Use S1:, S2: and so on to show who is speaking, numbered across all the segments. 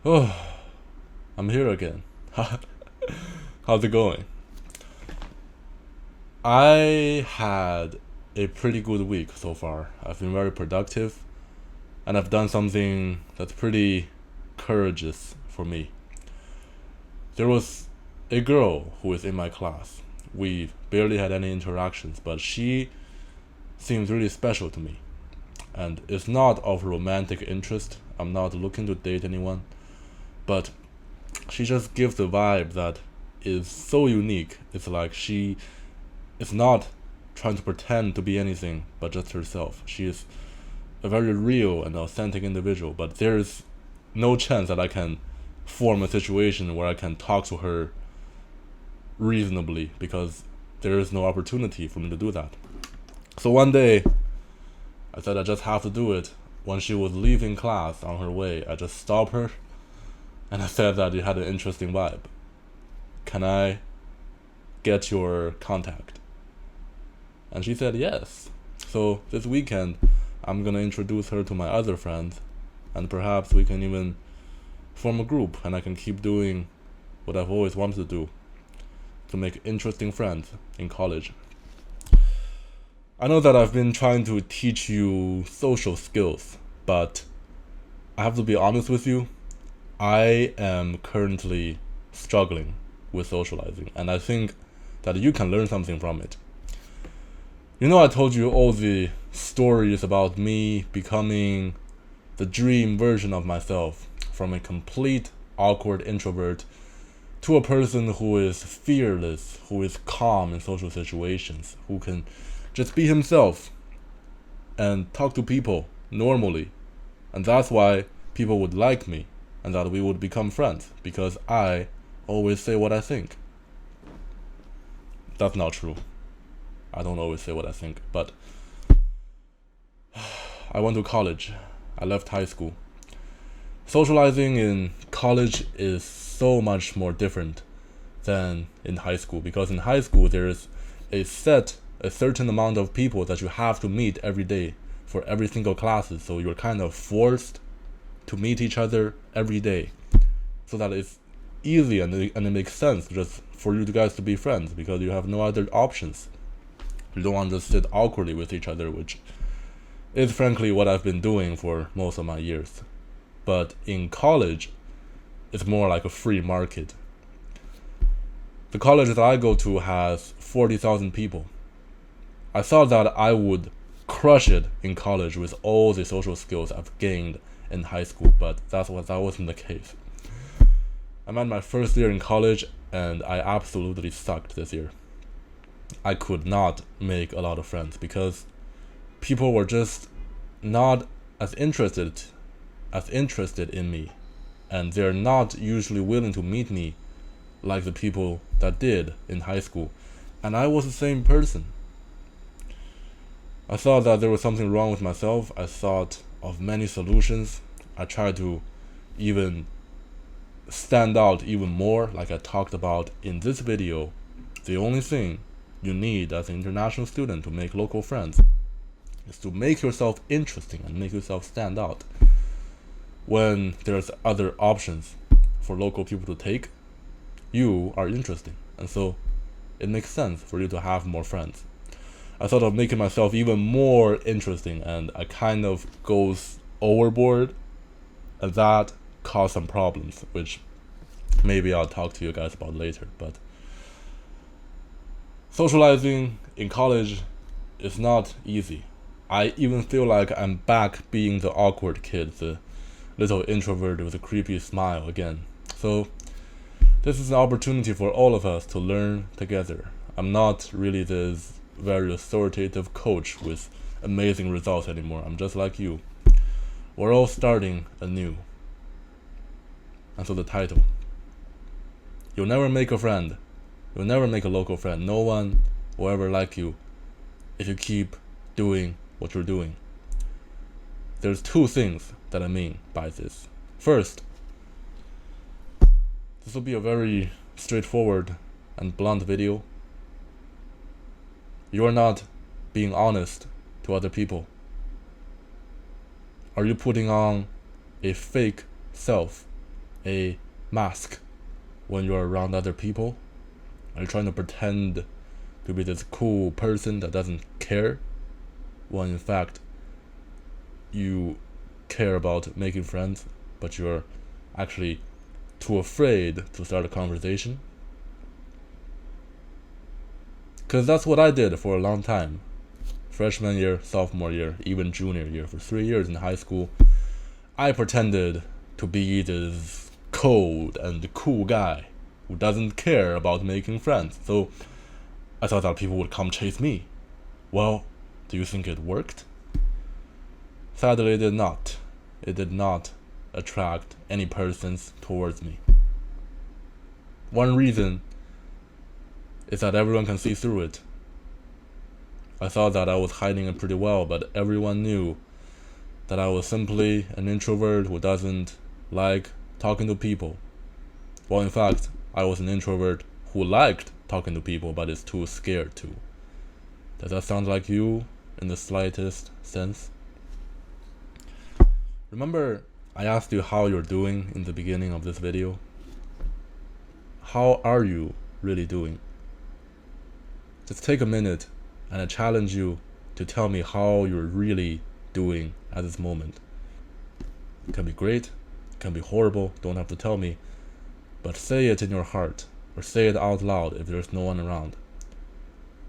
S1: Oh, I'm here again. How's it going? I had a pretty good week so far. I've been very productive, and I've done something that's pretty courageous for me. There was a girl who was in my class. We barely had any interactions, but she seems really special to me. And it's not of romantic interest. I'm not looking to date anyone, but she just gives the vibe that is so unique. It's like she is not trying to pretend to be anything but just herself. She is a very real and authentic individual, but there is no chance that I can form a situation where I can talk to her reasonably because there is no opportunity for me to do that. So one day, I said I just have to do it. When she was leaving class on her way, I just stopped her and I said that you had an interesting vibe. Can I get your contact? And she said yes. So this weekend, I'm gonna introduce her to my other friends, and perhaps we can even form a group and I can keep doing what I've always wanted to do to make interesting friends in college. I know that I've been trying to teach you social skills, but I have to be honest with you. I am currently struggling with socializing, and I think that you can learn something from it. You know, I told you all the stories about me becoming the dream version of myself, from a complete awkward introvert to a person who is fearless, who is calm in social situations, who can just be himself and talk to people normally. And that's why people would like me and that we would become friends, because I always say what I think. That's not true. I don't always say what I think, but I went to college. I left high school. Socializing in college is so much more different than in high school, because in high school there is a certain amount of people that you have to meet every day for every single classes, so you're kind of forced to meet each other every day, so that it's easy and it makes sense just for you guys to be friends because you have no other options. You don't want to sit awkwardly with each other, which is frankly what I've been doing for most of my years. But in college, it's more like a free market. The college that I go to has 40,000 people. I thought that I would crush it in college with all the social skills I've gained in high school, but that wasn't the case. I'm at my first year in college and I absolutely sucked this year. I could not make a lot of friends because people were just not as interested in me, and they're not usually willing to meet me like the people that did in high school. And I was the same person. I thought that there was something wrong with myself. I thought of many solutions. I tried to even stand out even more, like I talked about in this video. The only thing you need as an international student to make local friends is to make yourself interesting and make yourself stand out. When there's other options for local people to take, you are interesting, and so it makes sense for you to have more friends. I thought of making myself even more interesting, and I kind of goes overboard, and that caused some problems, which maybe I'll talk to you guys about later. But socializing in college is not easy. I even feel like I'm back being the awkward kid, the little introvert with a creepy smile again. So this is an opportunity for all of us to learn together. I'm not really this very authoritative coach with amazing results anymore. I'm just like you. We're all starting anew. And so the title. You'll never make a friend. You'll never make a local friend. No one will ever like you if you keep doing what you're doing. There's two things that I mean by this. First, this will be a very straightforward and blunt video. You are not being honest to other people. Are you putting on a fake self a mask when you're around other people? Are you trying to pretend to be this cool person that doesn't care, when in fact you care about making friends, but you're actually too afraid to start a conversation? Because that's what I did for a long time. Freshman year, sophomore year, even junior year. For 3 years in high school, I pretended to be this cold and cool guy who doesn't care about making friends. So I thought that people would come chase me. Well, do you think it worked? Sadly, it did not. It did not attract any persons towards me. One reason is that everyone can see through it. I thought that I was hiding it pretty well, but everyone knew that I was simply an introvert who doesn't like talking to people. Well, in fact, I was an introvert who liked talking to people but is too scared to. Does that sound like you in the slightest sense? Remember, I asked you how you're doing in the beginning of this video? How are you really doing? Just take a minute and I challenge you to tell me how you're really doing at this moment. It can be great, it can be horrible, don't have to tell me, but say it in your heart or say it out loud if there's no one around.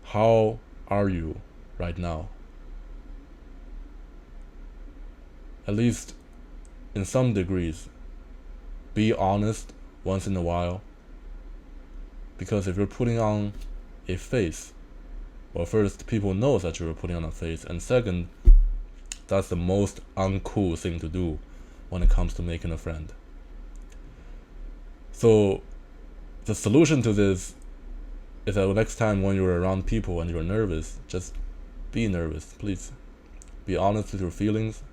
S1: How are you right now? At least in some degrees, be honest once in a while. Because if you're putting on a face, well, first, people know that you're putting on a face, and second, that's the most uncool thing to do when it comes to making a friend. So the solution to this is that next time when you're around people and you're nervous, just be nervous, please. Be honest with your feelings,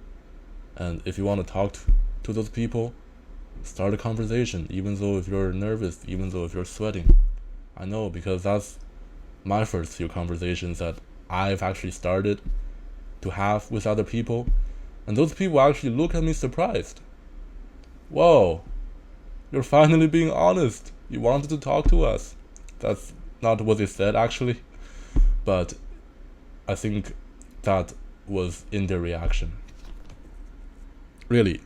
S1: and if you want to talk to those people, start a conversation, even though if you're nervous, even though if you're sweating. I know, because that's my first few conversations that I've actually started to have with other people, and those people actually look at me surprised. Whoa, you're finally being honest. You wanted to talk to us. That's not what they said actually, but I think that was in their reaction. Really,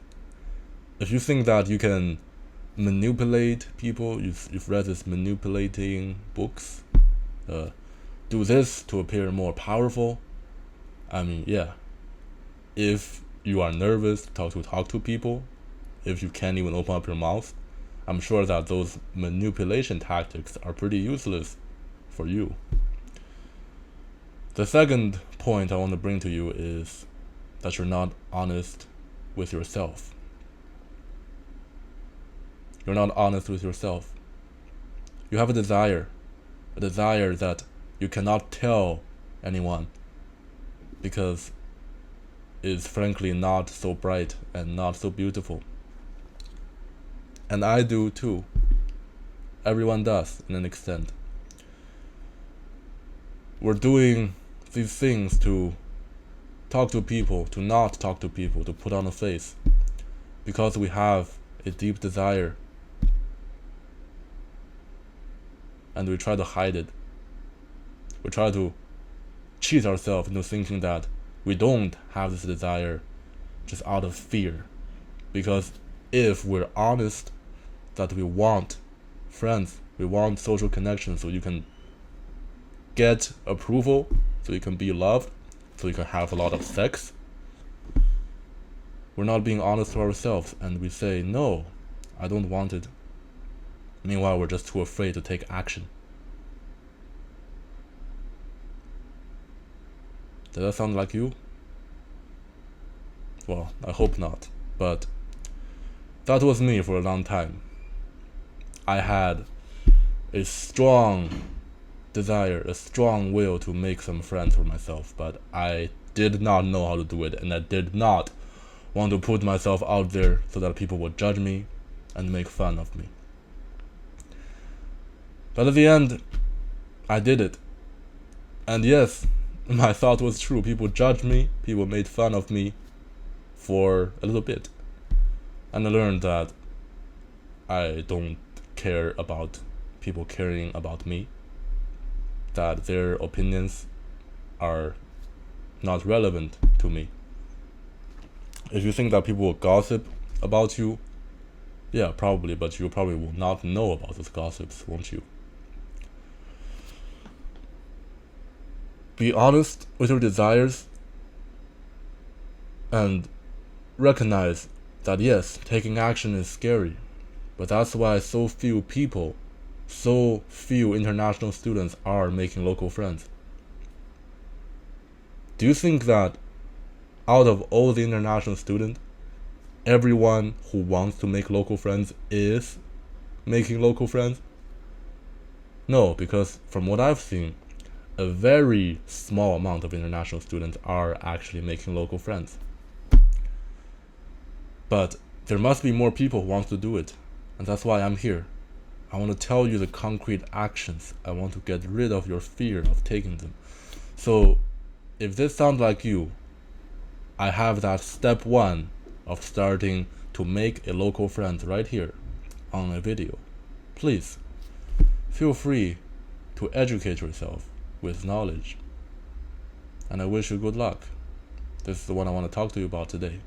S1: if you think that you can manipulate people, you've read these manipulating books, do this to appear more powerful. I mean, yeah, if you are nervous to talk to people, if you can't even open up your mouth, I'm sure that those manipulation tactics are pretty useless for you. The second point I want to bring to you is that you're not honest with yourself. You're not honest with yourself. You have a desire that you cannot tell anyone because it's frankly not so bright and not so beautiful. And I do too. Everyone does, in an extent. We're doing these things to talk to people, to not talk to people, to put on a face, because we have a deep desire, and we try to hide it. We try to cheat ourselves into thinking that we don't have this desire just out of fear. Because if we're honest that we want friends, we want social connections, so you can get approval, so you can be loved, so you can have a lot of sex, we're not being honest to ourselves, and we say, no, I don't want it. Meanwhile, we're just too afraid to take action. Does that sound like you? Well, I hope not, but that was me for a long time. I had a strong desire, a strong will to make some friends for myself, but I did not know how to do it, and I did not want to put myself out there so that people would judge me and make fun of me. But at the end, I did it. And yes, my thought was true. People judged me, people made fun of me for a little bit. And I learned that I don't care about people caring about me, that their opinions are not relevant to me. If you think that people will gossip about you, yeah, probably, but you probably will not know about those gossips, won't you? Be honest with your desires and recognize that yes, taking action is scary, but that's why so few people, so few international students are making local friends. Do you think that out of all the international students, everyone who wants to make local friends is making local friends? No, because from what I've seen, a very small amount of international students are actually making local friends. But there must be more people who want to do it, and that's why I'm here. I want to tell you the concrete actions. I want to get rid of your fear of taking them. So, if this sounds like you, I have that step 1 of starting to make a local friend right here on a video. Please, feel free to educate yourself with knowledge. And I wish you good luck. This is the one I want to talk to you about today.